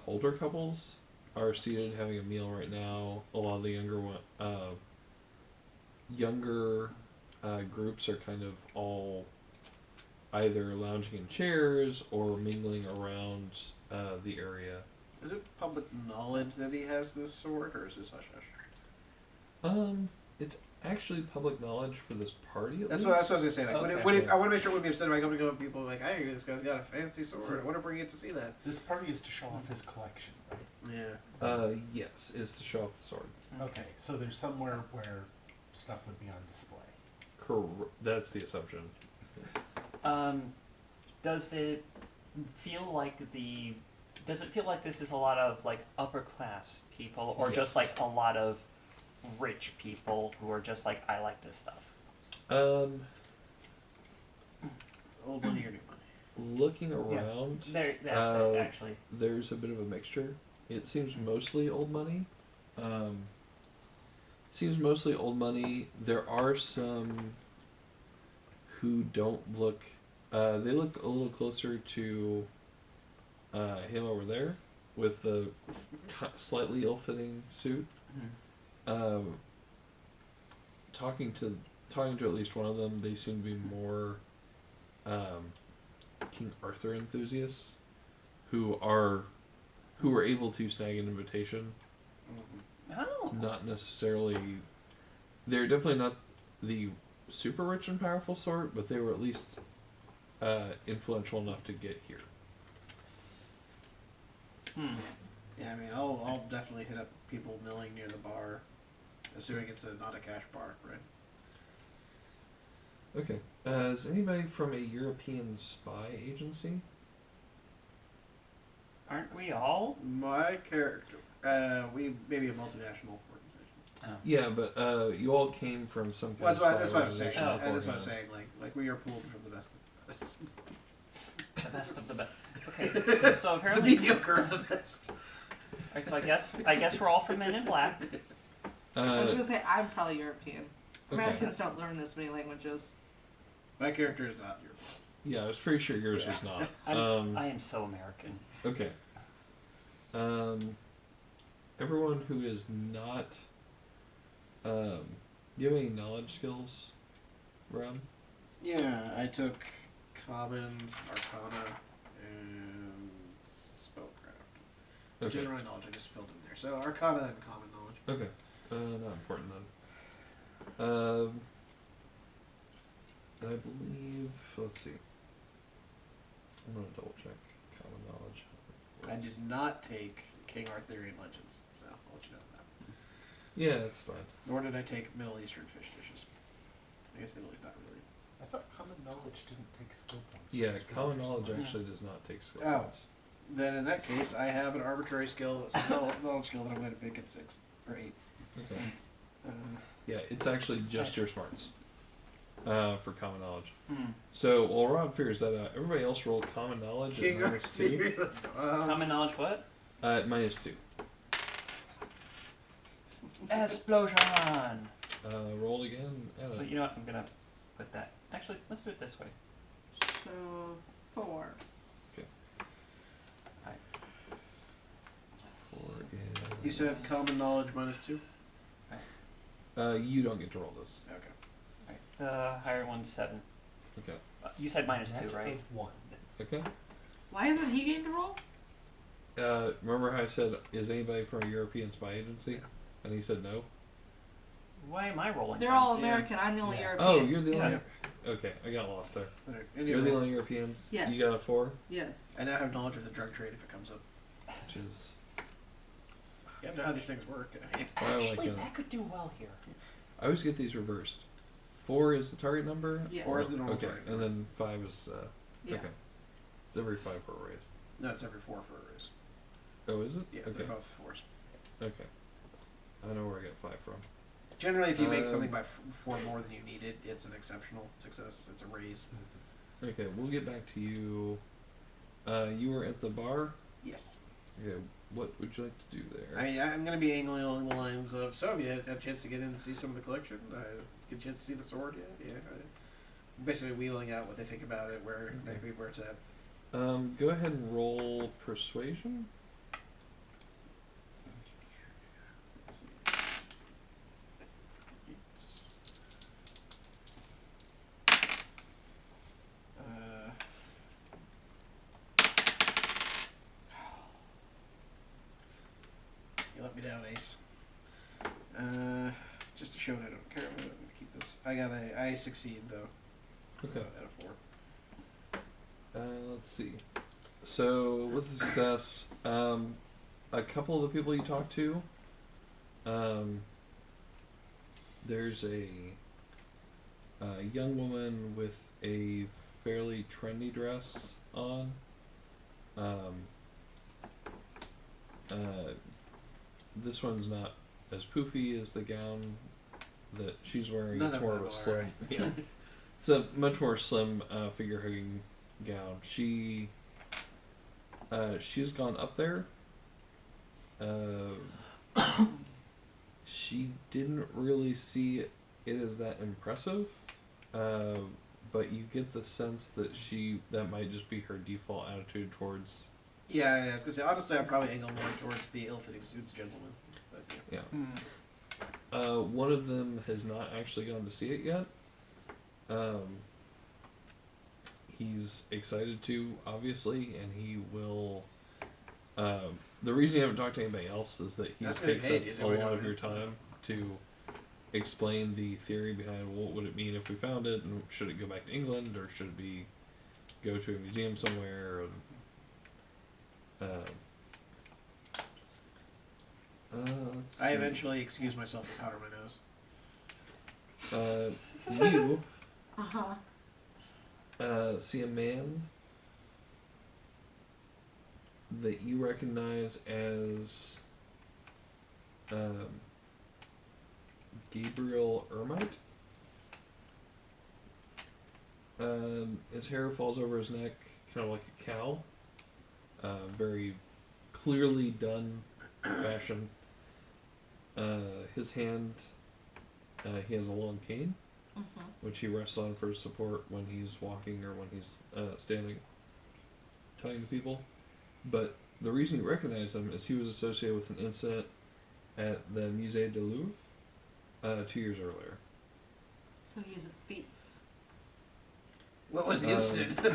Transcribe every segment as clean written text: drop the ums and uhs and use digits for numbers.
older couples are seated having a meal right now. A lot of the younger groups are kind of all either lounging in chairs or mingling around the area. Is it public knowledge that he has this sword, or is this hush hush? It's actually public knowledge for this party. That's what I was gonna say. Like, Okay. I want to make sure it wouldn't be upset if I come to go with people like, I hear this guy's got a fancy sword. I wonder if we get to see that. This party is to show off his collection, right? Yeah. Yes, is to show off the sword. Okay, so there's somewhere where stuff would be on display. That's the assumption. Does it feel like Does it feel like this is a lot of like upper class people, or just Yes. like a lot of rich people who are just like, I like this stuff? Old money or new money? Looking around, That's it, actually. there's a bit of a mixture. It seems mostly old money. There are some who don't look. They look a little closer to him over there with the slightly ill-fitting suit. Talking to at least one of them, they seem to be more King Arthur enthusiasts who were able to snag an invitation. Oh. Not necessarily. They're definitely not the super rich and powerful sort, but they were at least influential enough to get here. Yeah, I mean, I'll definitely hit up people milling near the bar, assuming it's not a cash bar, right? Okay. Is anybody from a European spy agency? Aren't we all? My character, we maybe a multinational organization. Oh. Yeah, but you all came from some kind Well, of that's spy what I'm saying. organization Oh. That's what I'm beforehand. saying. Like we are pulled from the best of the best. The best of the best. Okay, so The apparently, mediocre of the best. right, so I guess we're all from Men in Black. I was gonna say I'm probably European. Okay. Americans don't learn this many languages. My character is not your. Yeah, I was pretty sure yours Yeah. was not. I am so American. Okay. Everyone who is not. Do you have any knowledge skills, Rob? Yeah, I took Common, Arcana, and Spellcraft. Which Okay. isn't really knowledge, I just filled in there. So Arcana and Common knowledge. Okay. Not important then. And I believe. Let's see. I'm gonna double check common knowledge. I did not take King Arthurian Legends, so I'll let you know that. Yeah, that's fine. Nor did I take Middle Eastern fish dishes. I guess Italy's not really. I thought common knowledge didn't take skill points. Yeah, just common religious knowledge knowledge. actually does not take skill Oh. points. Then in that case, I have an arbitrary knowledge skill that I'm going to pick at 6 or 8. Okay. Uh, Yeah, it's actually just your smarts for common knowledge. Hmm. So while Rob figures that out, everybody else roll common knowledge at King -2. Common knowledge what? -2. Explosion! Roll again. But you know what? I'm gonna put that. Actually, let's do it this way. So 4. You said common knowledge -2? You don't get to roll this. Okay. Alright. The higher one's 7. Okay. You said -2, Net right? of 1. Okay. Why isn't he getting to roll? Remember how I said, is anybody from a European spy agency? And he said no. Why am I rolling? They're then? all American. I'm the only Yeah. European. Oh, you're the Yeah. only. Okay, I got lost there. Alright, You're the only Europeans. Yes. You got a 4, Yes. I now have knowledge of the drug trade if it comes up. which is. You have to know how these things work. I mean, I like Actually, it. that could do well here. I always get these reversed. 4 is the target number. Yes. 4 is the normal Okay, target. and then 5 is. Yeah. Okay. It's every 5 for a raise. No, it's every 4 for a raise. Oh, is it? Yeah, Okay. they're both 4s. Okay. I know where I got 5 from. Generally, if you make something by 4 more than you needed, it's an exceptional success. It's a raise. Okay, we'll get back to you. You were at the bar. Yes. Okay, what would you like to do there? I mean, I'm going to be angling along the lines of, so have you had a chance to get in and see some of the collection? Get a chance to see the sword yet? Yeah. Basically wheeling out what they think about it, where it's at. Go ahead and roll persuasion. You let me down, Ace. Just to show that I don't care, I'm gonna keep this. I succeed though. Okay. Out of 4. Let's see. So with the success, a couple of the people you talk to, there's a young woman with a fairly trendy dress on. This one's not as poofy as the gown that she's wearing. None It's of more them of a are. slim. Yeah, it's a much more slim figure hugging gown. She's gone up there. She didn't really see it as that impressive, but you get the sense that that might just be her default attitude towards. Yeah, I was gonna say honestly, I'd probably angle more towards the ill-fitting suits gentleman. But yeah. Yeah. One of them has not actually gone to see it yet. He's excited to, obviously, and he will. The reason you haven't talked to anybody else is that he That's gonna be takes paid, up is a it? lot of your time to explain the theory behind what would it mean if we found it, and should it go back to England, or should it be go to a museum somewhere, and let's I see. eventually excuse myself to powder my nose. You Uh-huh. see a man that you recognize as Gabriel Ermite. His hair falls over his neck, kind of like a cowl. Very clearly done fashion. His hand, he has a long cane, which he rests on for support when he's walking or when he's standing, talking to people. But the reason you recognize him is he was associated with an incident at the Musée du Louvre 2 years earlier. So he's a thief. What was the incident? Um,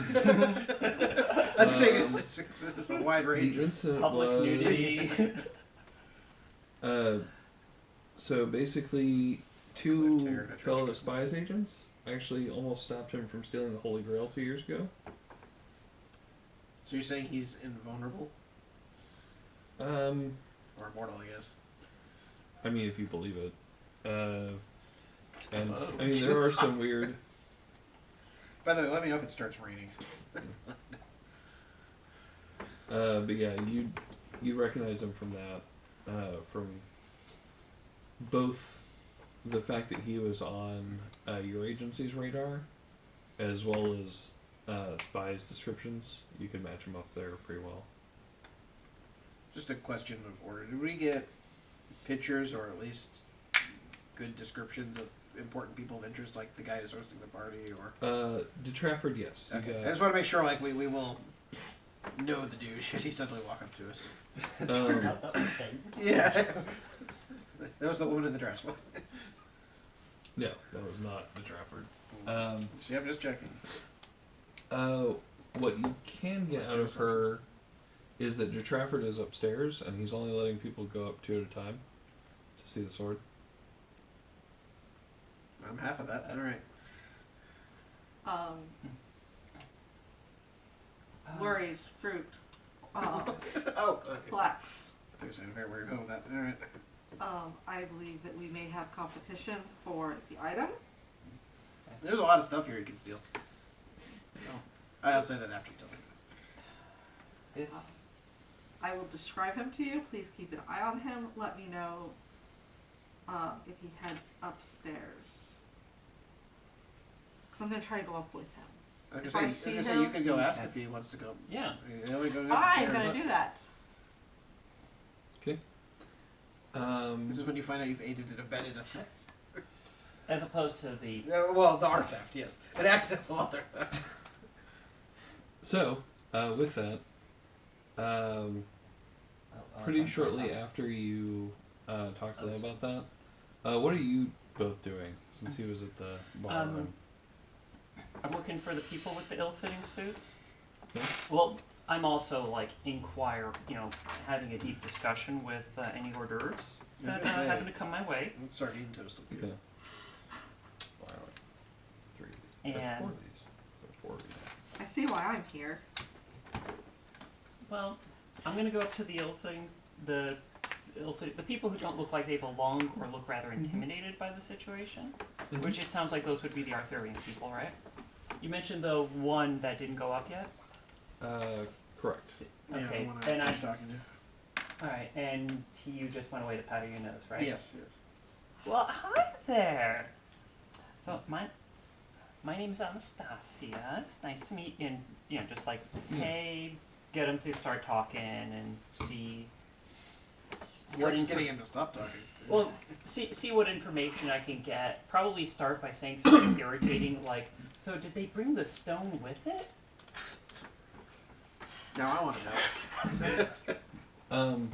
I was saying it's a wide range. The incident Public was nudity. So basically, Tear two it at fellow church. SPIES agents actually almost stopped him from stealing the Holy Grail 2 years ago. So you're saying he's invulnerable Um, or immortal? I guess. I mean, if you believe it. And I mean, there are some weird. By the way, let me know if it starts raining. But yeah, you recognize him from that, from both the fact that he was on your agency's radar, as well as spies' descriptions. You can match him up there pretty well. Just a question of order. Did we get pictures or at least good descriptions of important people of interest, like the guy who's hosting the party, or? De Trafford, yes. you Okay. got- I just want to make sure, like, we will know the dude should he suddenly walk up to us. Yeah. That was the woman in the dress. No, that was not De Trafford. See, I'm just checking. What you can get out of her is that De Trafford is upstairs, and he's only letting people go up 2 at a time to see the sword. I'm half of that. All right. Worries, fruit, Oh, okay. flax. I was saying, where we're going with that. All right. I believe that we may have competition for the item. There's a lot of stuff here you can steal. I'll say that after you tell me this. This. I will describe him to you. Please keep an eye on him. Let me know if he heads upstairs. Because I'm going to try to go up with him. I was If gonna I say, see you him- could go ask if he wants to go. Yeah. You know, we go I'm upstairs. going to do that. Okay. This is when you find out you've aided and abetted a theft. As opposed to the. Well, the art theft, yes. An accidental other theft. So, With that, pretty shortly after you talked to them about that, what are you both doing since he was at the bar? I'm looking for the people with the ill-fitting suits. Yeah. Well, I'm also like having a deep discussion with any hors d'oeuvres that happen to come my way. Sardine toast will be Okay. Wow. 3. And 4 of these. 4 of these. I see why I'm here. well, I'm gonna go up to the the people who don't look like they belong or look rather intimidated by the situation. Mhm. Which it sounds like those would be the Arthurian people, right? You mentioned the one that didn't go up yet. Correct. Yeah, Okay, the one then I I- was talking to. All right, and you just went away to powder your nose, right? Yes, yes. Well, hi there. So my name's Anastasia. It's nice to meet you. And just like hey, get them to start talking and see. Starts getting him to stop talking. Well, see what information I can get. Probably start by saying something irritating like, "So did they bring the stone with it?" Now I want to know. You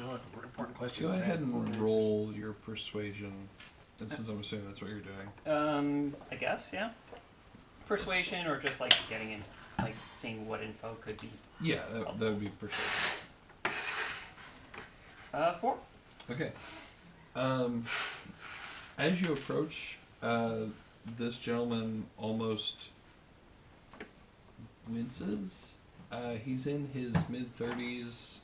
know what important questions Go to ahead ask and before roll your persuasion. And since I'm assuming that's what you're doing. I guess, yeah. Persuasion or just like getting in, like seeing what info could be. Yeah, that would be persuasion. 4. Okay. As you approach, this gentleman almost winces. He's in his mid-30s.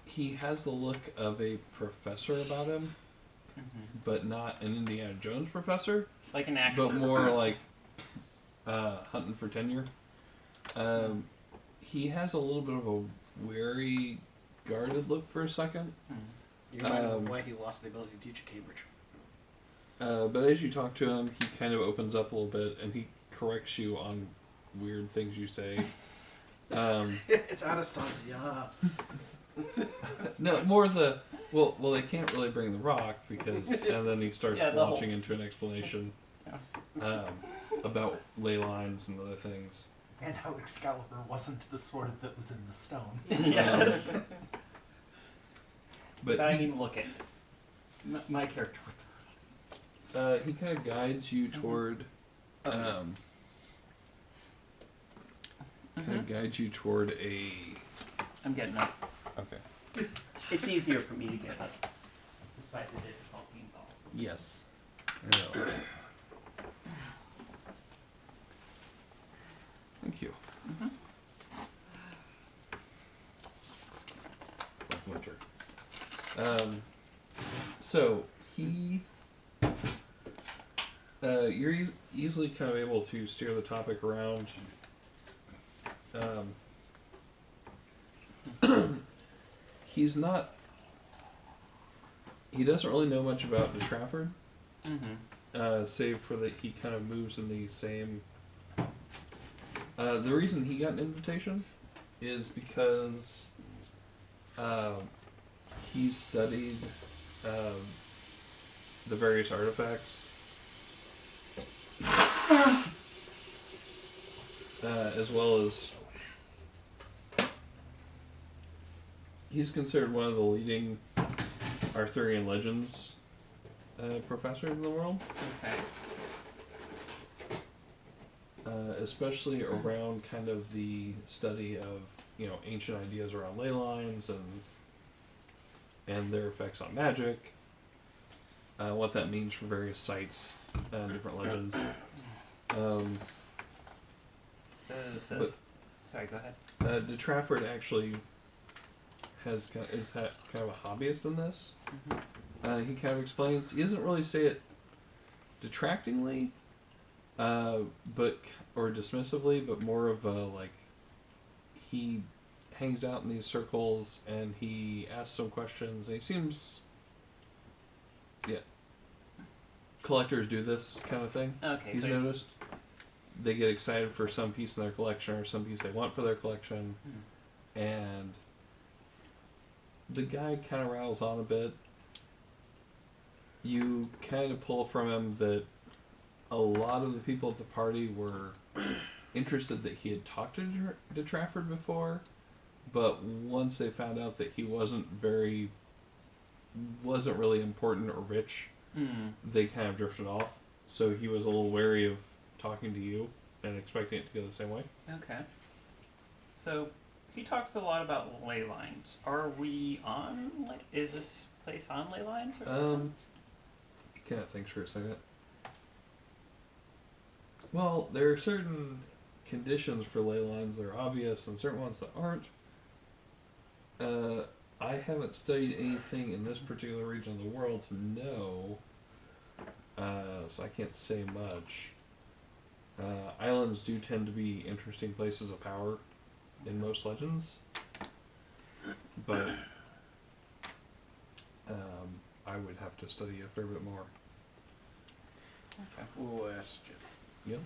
He has the look of a professor about him, but not an Indiana Jones professor, Like an actual. but more like hunting for tenure. He has a little bit of a wary, guarded look for a second. You might know why he lost the ability to teach at Cambridge. But as you talk to him, he kind of opens up a little bit and he corrects you on weird things you say. It's Anastasia. No, more the well, they can't really bring the rock because, and then he starts Yeah, the whole- launching into an explanation about ley lines and other things. And how Excalibur wasn't the sword that was in the stone. Yes. But I mean, look at my character. he kind of guides you toward, kind of guides you toward a. I'm getting up. Okay. It's easier for me to get up, despite the difficulty involved. Yes. I know. Thank you. Like winter. So he, you're easily kind of able to steer the topic around. He's not. He doesn't really know much about De Trafford, save for that he kind of moves in the same. The reason he got an invitation is because he studied the various artifacts, as well as he's considered one of the leading Arthurian legends professors in the world. Okay. Especially around kind of the study of ancient ideas around ley lines and their effects on magic, what that means for various sites and different legends. Sorry, go ahead. De Trafford actually is kind of a hobbyist in this. He kind of explains. He doesn't really say it detractingly, or dismissively, but more of a like. He hangs out in these circles and he asks some questions. And he seems, collectors do this kind of thing. Okay, He's so noticed. They get excited for some piece in their collection or some piece they want for their collection, and the guy kind of rattles on a bit. You kind of pull from him that a lot of the people at the party were interested that he had talked to Trafford before, but once they found out that he wasn't really important or rich, they kind of drifted off. So he was a little wary of talking to you and expecting it to go the same way. Okay. So he talks a lot about ley lines. Are we on? Is this place on ley lines or something? Kind of thinks for a second. Well, there are certain conditions for ley lines that are obvious and certain ones that aren't. I haven't studied anything in this particular region of the world to know, so I can't say much. Islands do tend to be interesting places of power in most legends, but I would have to study a fair bit more. Okay. Question. Yep.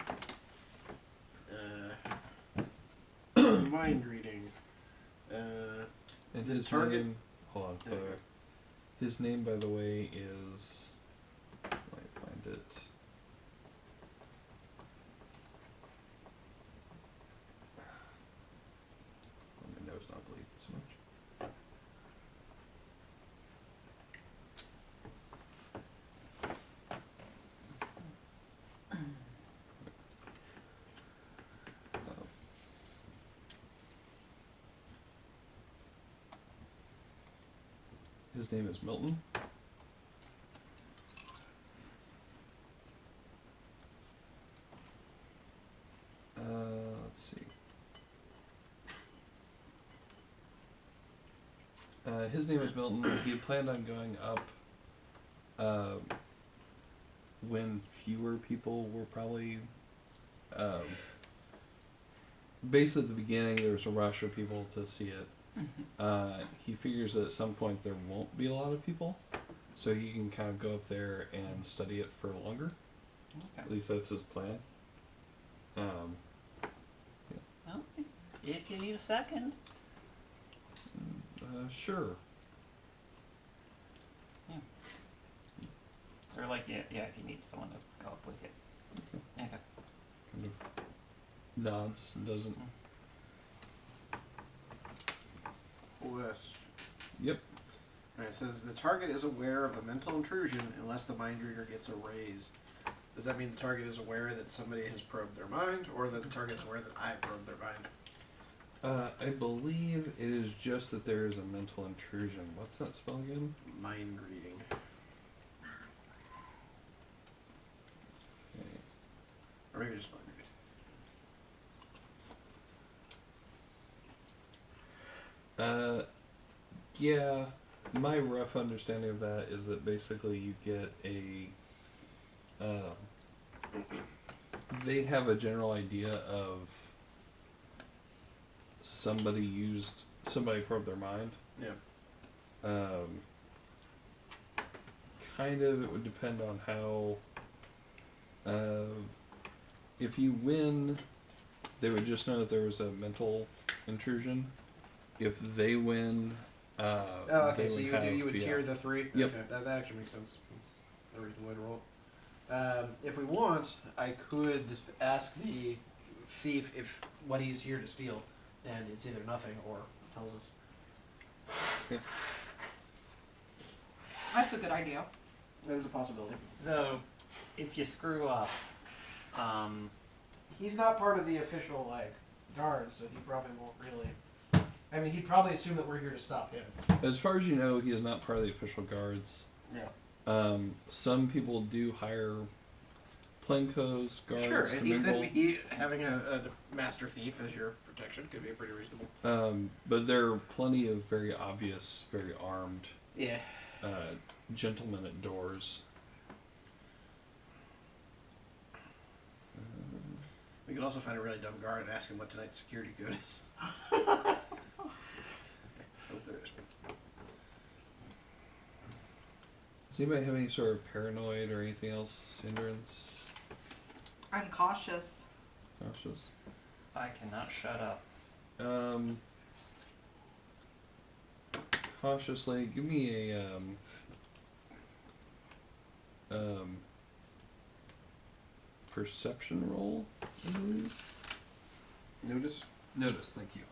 Mind reading. And The his target- name, hold on. Okay. His name, by the way, is. I might find it. My nose not bleed so much. His name is Milton. Let's see. His name is Milton. He had planned on going up when fewer people were probably. Basically, at the beginning, there was a rush of people to see it. He figures that at some point there won't be a lot of people, so he can kind of go up there and study it for longer. Okay. At least that's his plan. Well, if you need a second. Sure. Or if you need someone to go up with you. Okay. Kind of nods and doesn't. Question. Yep. Alright, it says the target is aware of a mental intrusion unless the mind reader gets a raise. Does that mean the target is aware that somebody has probed their mind, or that the target's aware that I probed their mind? I believe it is just that there is a mental intrusion. What's that spell again? Mind reading. Okay. Or maybe just mind reading. Yeah, my rough understanding of that is that basically you get a. They have a general idea of somebody probed their mind. Yeah. Kind of, it would depend on how. If you win, they would just know that there was a mental intrusion. If they win, Oh, okay, they so you would tier the three? Yep. Okay, that actually makes sense. That's a reasonable way to roll. If we want, I could ask the thief if what he's here to steal, and it's either nothing or tells us. That's a good idea. That is a possibility. Though, if you screw up, He's not part of the official, guard, so he probably won't really... I mean, he'd probably assume that we're here to stop him. as far as you know, he is not part of the official guards. Yeah. Some people do hire plainclothes guards Sure, to and he mingle. could be having a master thief as your protection could be pretty reasonable. But there are plenty of very obvious, very armed Yeah. gentlemen at doors. We could also find a really dumb guard and ask him what tonight's security code is. Hope there is. Does anybody have any sort of paranoid or anything else hindrance? I'm cautious. Cautious. I cannot shut up. Cautiously, give me a perception roll, I believe. Notice. Notice, thank you.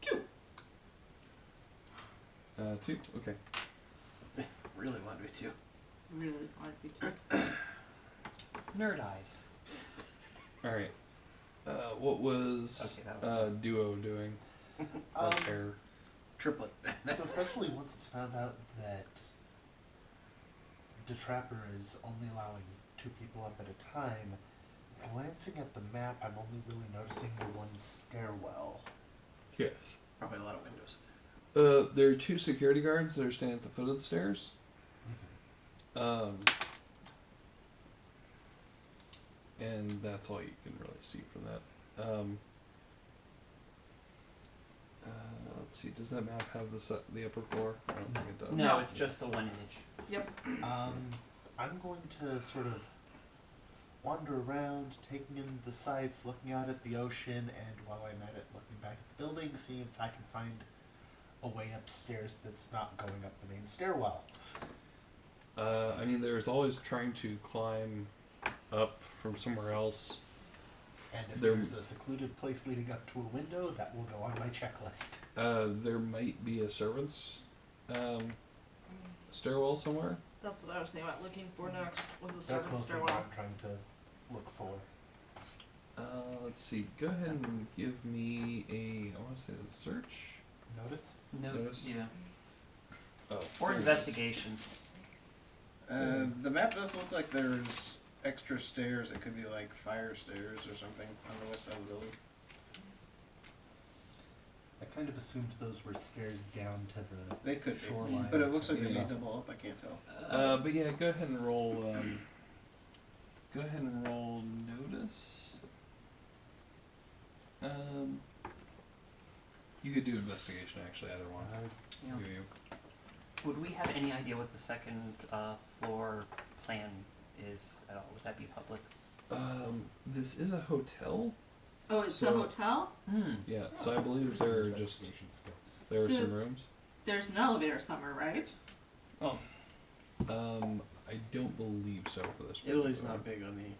Two. 2, okay. Really want to be two. Really want to be two. Nerd eyes. Alright. What was, Okay, that was Duo doing? Or pair? Triplet. So especially once it's found out that the trapper is only allowing 2 people up at a time, glancing at the map, I'm only really noticing the one stairwell. Yes. Probably a lot of windows. There are 2 security guards that are standing at the foot of the stairs. And that's all you can really see from that. Let's see, does that map have the upper floor? I don't think it does. No, it's just the one image. Yep. I'm going to sort of wander around, taking in the sights, looking out at the ocean, and while I'm at it, looking back at the building, seeing if I can find a way upstairs that's not going up the main stairwell. I mean, there's always trying to climb up from somewhere else. And if There- there's a secluded place leading up to a window, that will go on my checklist. There might be a servant's stairwell somewhere. That's what I was thinking about looking for next. Was the That's servant mostly what stairwell? I'm trying to look for. Let's see. Go ahead and give me a, I want to say a search. Notice? No, Notice? yeah. Oh. Or there it is. investigation. The map does look like there's extra stairs. It could be like fire stairs or something on the west side of the building. I kind of assumed those were stairs down to the They could be, shoreline. but it looks like they Yeah. may double up. I can't tell. But yeah, go ahead and roll. Go ahead and roll notice. You could do investigation actually, either one. Yeah. Give you. Would we have any idea what the second floor plan is at all? Would that be public? This is a hotel. Oh, it's a So- hotel? Hmm. Yeah, so I believe there are just Investigation skill. there are So- some rooms. There's an elevator somewhere, right? Oh. I don't believe so for this. Italy's particular not big on the